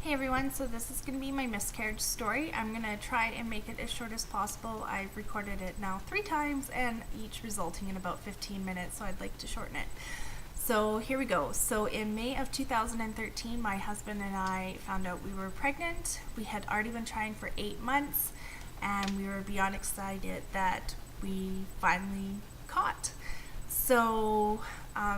Hey everyone, so this is going to be my miscarriage story. I'm going to try and make it as short as possible. I've recorded it now 3 times and each resulting in about 15 minutes, so I'd like to shorten it. So here we go. So in May of 2013, my husband and I found out we were pregnant. We had already been trying for 8 months and we were beyond excited that we finally caught. So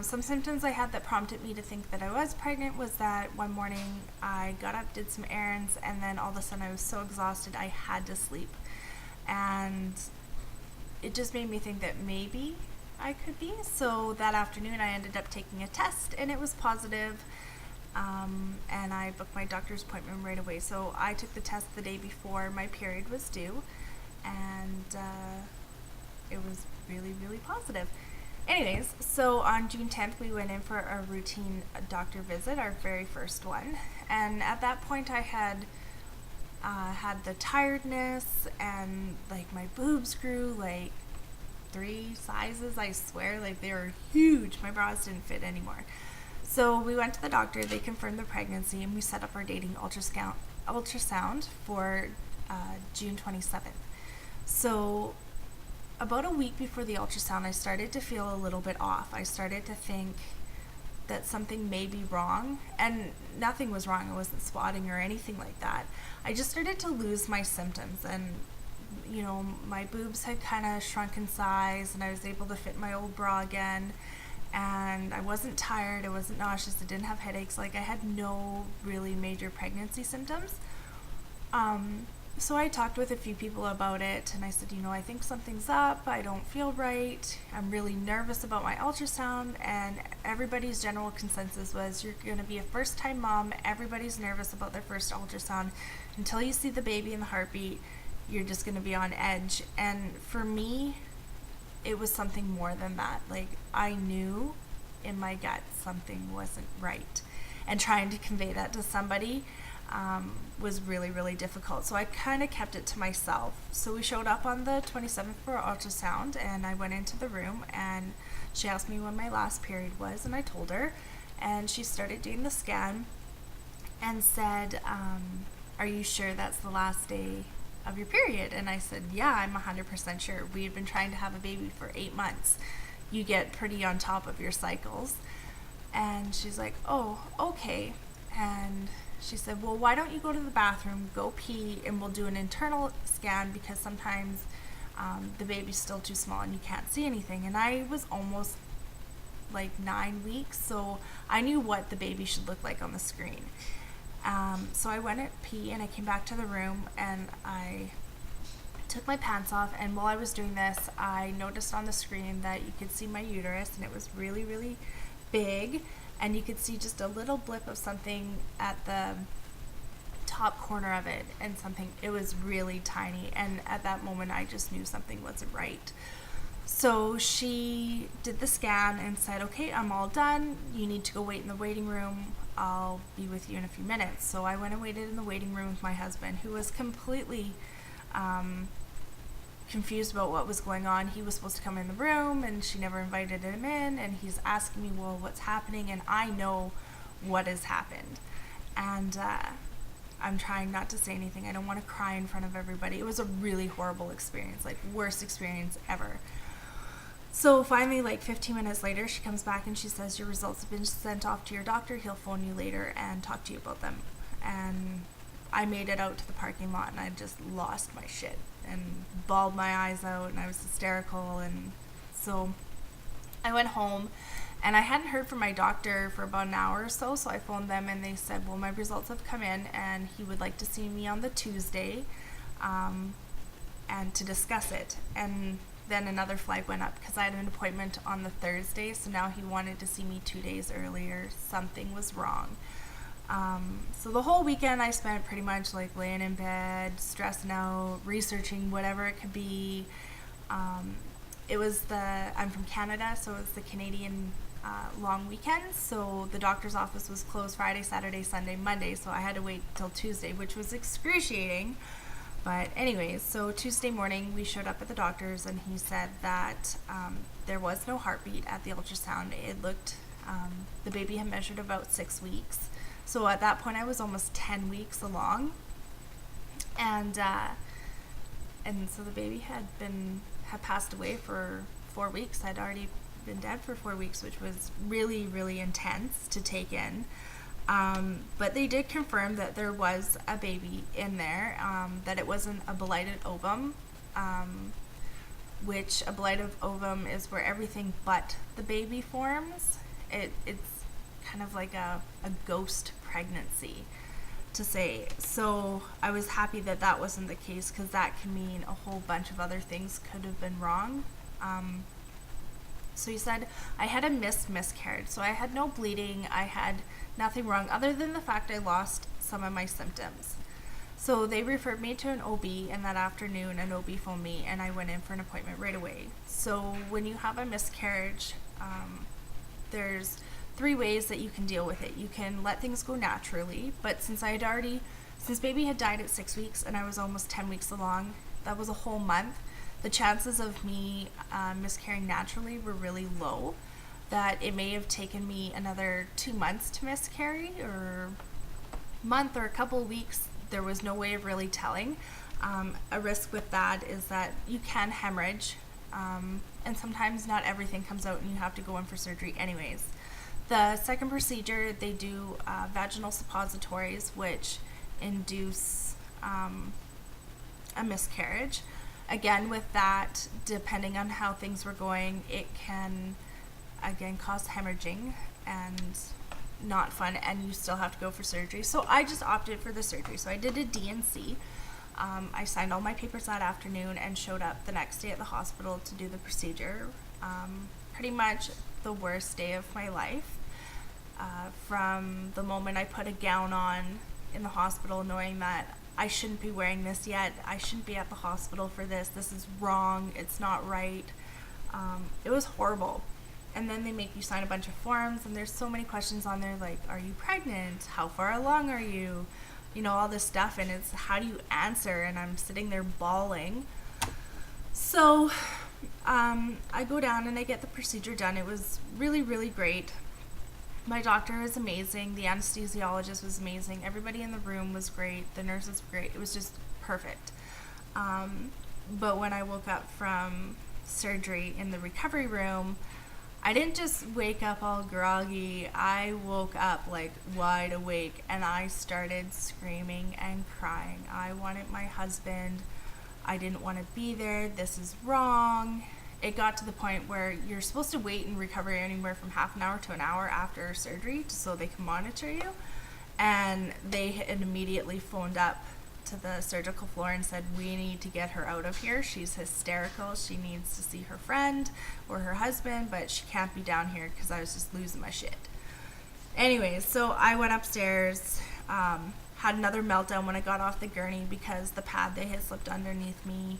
some symptoms I had that prompted me to think that I was pregnant was that one morning I got up, did some errands, and then all of a sudden I was so exhausted I had to sleep. And it just made me think that maybe I could be. So that afternoon I ended up taking a test and it was positive. And I booked my doctor's appointment right away. So I took the test the day before my period was due, and it was really, really positive. Anyways, so on June 10th, we went in for a routine doctor visit, our very first one. And at that point, I had had the tiredness and like my boobs grew like 3 sizes, I swear, like they were huge. My bras didn't fit anymore. So we went to the doctor, they confirmed the pregnancy, and we set up our dating ultrasound for June 27th. So about a week before the ultrasound, I started to feel a little bit off. I started to think that something may be wrong, and nothing was wrong. I wasn't spotting or anything like that. I just started to lose my symptoms, and my boobs had kind of shrunk in size, and I was able to fit my old bra again, and I wasn't tired, I wasn't nauseous, I didn't have headaches. Like, I had no really major pregnancy symptoms. So I talked with a few people about it, and I said, I think something's up, I don't feel right, I'm really nervous about my ultrasound, and everybody's general consensus was, you're going to be a first-time mom, everybody's nervous about their first ultrasound. Until you see the baby and the heartbeat, you're just going to be on edge. And for me, it was something more than that. Like, I knew in my gut something wasn't right, and trying to convey that to somebody was really, really difficult. So I kind of kept it to myself. So we showed up on the 27th for ultrasound, and I went into the room, and she asked me when my last period was, and I told her, and she started doing the scan and said, are you sure that's the last day of your period? And I said, yeah, I'm 100% sure. We had been trying to have a baby for 8 months. You get pretty on top of your cycles. And she's like, oh, okay. And she said, well, why don't you go to the bathroom, go pee, and we'll do an internal scan, because sometimes the baby's still too small and you can't see anything. And I was almost like 9 weeks, so I knew what the baby should look like on the screen. So I went at pee, and I came back to the room, and I took my pants off, and while I was doing this, I noticed on the screen that you could see my uterus, and it was really, really big, and you could see just a little blip of something at the top corner of it, and it was really tiny, and at that moment I just knew something wasn't right. So she did the scan and said, okay, I'm all done, you need to go wait in the waiting room, I'll be with you in a few minutes. So I went and waited in the waiting room with my husband, who was completely confused about what was going on. He was supposed to come in the room, and she never invited him in, and he's asking me, well, what's happening? And I know what has happened, and I'm trying not to say anything. I don't want to cry in front of everybody. It was a really horrible experience, like worst experience ever. So finally, like 15 minutes later, she comes back and she says, your results have been sent off to your doctor, he'll phone you later and talk to you about them. And I made it out to the parking lot, and I just lost my shit and bawled my eyes out, and I was hysterical. And so I went home, and I hadn't heard from my doctor for about an hour or so, so I phoned them, and they said, well, my results have come in, and he would like to see me on the Tuesday and to discuss it. And then another flag went up because I had an appointment on the Thursday, so now he wanted to see me 2 days earlier. Something was wrong. So the whole weekend I spent pretty much like laying in bed, stressing out, researching whatever it could be. I'm from Canada, so it was the Canadian long weekend, so the doctor's office was closed Friday, Saturday, Sunday, Monday, so I had to wait till Tuesday, which was excruciating. But anyways, so Tuesday morning we showed up at the doctor's, and he said that there was no heartbeat at the ultrasound. It looked, the baby had measured about 6 weeks, So at that point I was almost 10 weeks along, and so the baby had passed away for 4 weeks. I'd already been dead for 4 weeks, which was really, really intense to take in. But they did confirm that there was a baby in there, that it wasn't a blighted ovum, which a blighted ovum is where everything but the baby forms. It's kind of like a ghost pregnancy, to say. So I was happy that that wasn't the case, because that can mean a whole bunch of other things could have been wrong. So he said I had a miscarriage. So I had no bleeding. I had nothing wrong other than the fact I lost some of my symptoms. So they referred me to an OB, and that afternoon an OB phoned me, and I went in for an appointment right away. So when you have a miscarriage, there's 3 ways that you can deal with it. You can let things go naturally, but since baby had died at 6 weeks and I was almost 10 weeks along, that was a whole month. The chances of me miscarrying naturally were really low, that it may have taken me another 2 months to miscarry, or month, or a couple of weeks. There was no way of really telling. A risk with that is that you can hemorrhage, and sometimes not everything comes out and you have to go in for surgery anyways. The second procedure, they do vaginal suppositories, which induce a miscarriage. Again, with that, depending on how things were going, it can, again, cause hemorrhaging and not fun, and you still have to go for surgery. So I just opted for the surgery. So I did a D&C. I signed all my papers that afternoon and showed up the next day at the hospital to do the procedure. Pretty much the worst day of my life. From the moment I put a gown on in the hospital, knowing that I shouldn't be wearing this yet, I shouldn't be at the hospital for this is wrong, it's not right. It was horrible. And then they make you sign a bunch of forms, and there's so many questions on there, like, are you pregnant? How far along are you? You know, all this stuff, and it's, how do you answer? And I'm sitting there bawling. So I go down and I get the procedure done. It was really, really great. My doctor is amazing. The anesthesiologist was amazing. Everybody in the room was great. The nurses were great. It was just perfect. But when I woke up from surgery in the recovery room, I didn't just wake up all groggy. I woke up like wide awake, and I started screaming and crying. I wanted my husband. I didn't want to be there. This is wrong. It got to the point where you're supposed to wait in recovery anywhere from half an hour to an hour after surgery so they can monitor you. And they had immediately phoned up to the surgical floor and said, we need to get her out of here. She's hysterical. She needs to see her friend or her husband, but she can't be down here, because I was just losing my shit. Anyways, so I went upstairs, had another meltdown when I got off the gurney, because the pad they had slipped underneath me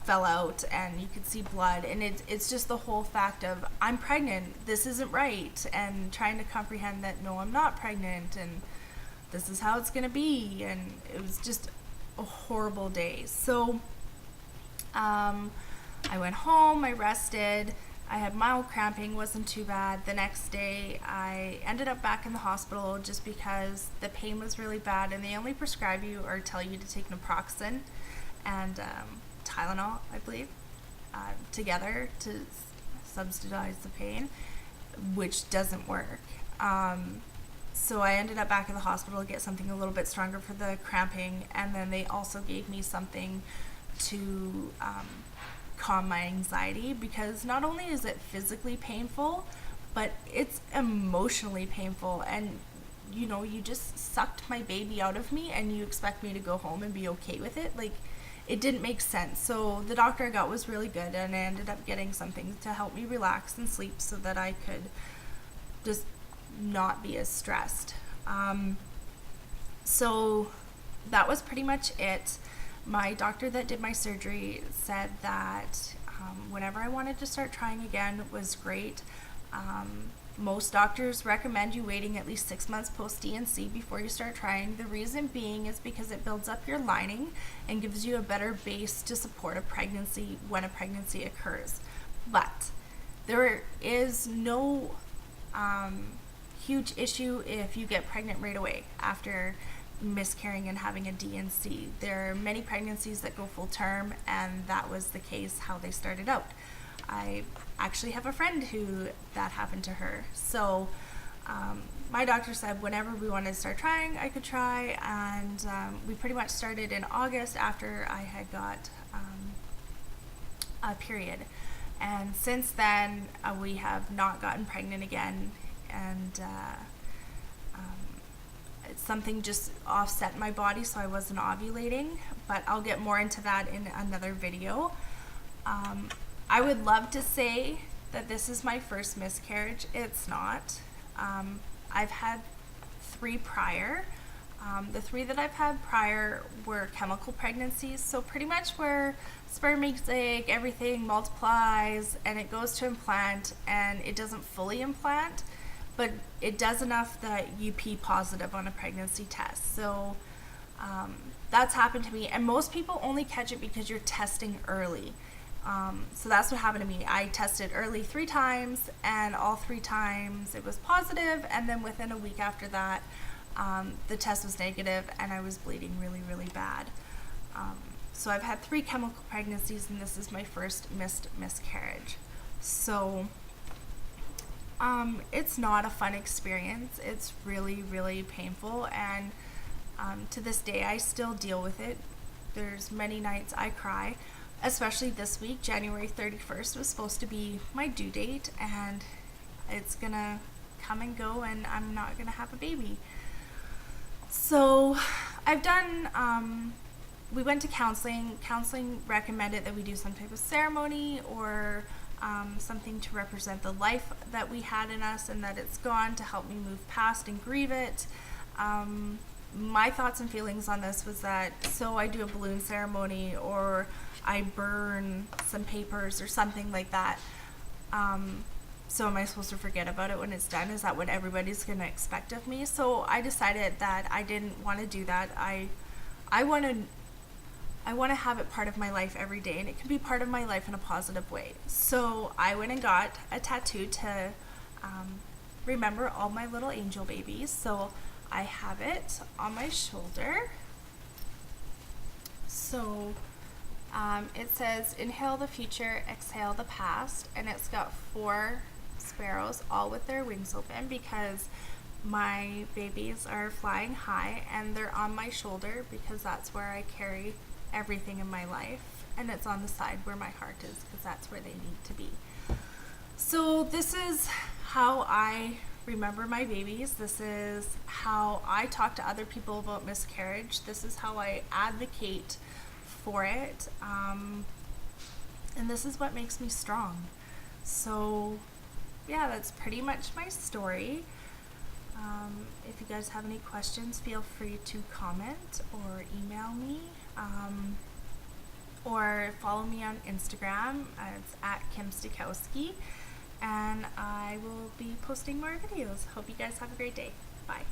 fell out, and you could see blood. And it's just the whole fact of, I'm pregnant, this isn't right, and trying to comprehend that, no, I'm not pregnant, and this is how it's gonna be. And it was just a horrible day. So I went home, I rested, I had mild cramping, wasn't too bad. The next day I ended up back in the hospital just because the pain was really bad, and they only prescribe you or tell you to take naproxen and Tylenol, I believe, together to subsidize the pain, which doesn't work. So I ended up back in the hospital to get something a little bit stronger for the cramping, and then they also gave me something to calm my anxiety, because not only is it physically painful, but it's emotionally painful. And you know, you just sucked my baby out of me, and you expect me to go home and be okay with it? Like, it didn't make sense. So the doctor I got was really good, and I ended up getting something to help me relax and sleep so that I could just not be as stressed. So that was pretty much it. My doctor that did my surgery said that whenever I wanted to start trying again was great. Most doctors recommend you waiting at least 6 months post D&C before you start trying. The reason being is because it builds up your lining and gives you a better base to support a pregnancy when a pregnancy occurs. But there is no huge issue if you get pregnant right away after miscarrying and having a D&C. There are many pregnancies that go full term, and that was the case how they started out. I actually have a friend who that happened to her. So my doctor said whenever we wanted to start trying, I could try, and we pretty much started in August after I had got a period. And since then, we have not gotten pregnant again, and something just offset my body, so I wasn't ovulating, but I'll get more into that in another video. I would love to say that this is my first miscarriage. It's not. I've had 3 prior. The 3 that I've had prior were chemical pregnancies, so pretty much where sperm makes egg, everything multiplies, and it goes to implant, and it doesn't fully implant, but it does enough that you pee positive on a pregnancy test. So that's happened to me, and most people only catch it because you're testing early. So that's what happened to me. I tested early 3 times, and all 3 times it was positive, and then within a week after that, the test was negative, and I was bleeding really, really bad. So I've had 3 chemical pregnancies, and this is my first miscarriage. So it's not a fun experience. It's really, really painful, and to this day I still deal with it. There's many nights I cry, especially this week. January 31st was supposed to be my due date, and it's gonna come and go, and I'm not gonna have a baby. So I've done, we went to counseling. Counseling recommended that we do some type of ceremony or something to represent the life that we had in us and that it's gone, to help me move past and grieve it. My thoughts and feelings on this was that, so I do a balloon ceremony or I burn some papers or something like that. So am I supposed to forget about it when it's done? Is that what everybody's going to expect of me? So I decided that I didn't want to do that. I want to have it part of my life every day, and it can be part of my life in a positive way. So I went and got a tattoo to remember all my little angel babies. So I have it on my shoulder. So it says, inhale the future, exhale the past, and it's got 4 sparrows, all with their wings open, because my babies are flying high and they're on my shoulder because that's where I carry everything in my life, and it's on the side where my heart is because that's where they need to be. So this is how I remember my babies. This is how I talk to other people about miscarriage. This is how I advocate for it, and this is what makes me strong. So yeah, that's pretty much my story. If you guys have any questions, feel free to comment or email me, or follow me on Instagram. It's at Kim Stikowski, and I will be posting more videos. Hope you guys have a great day. Bye.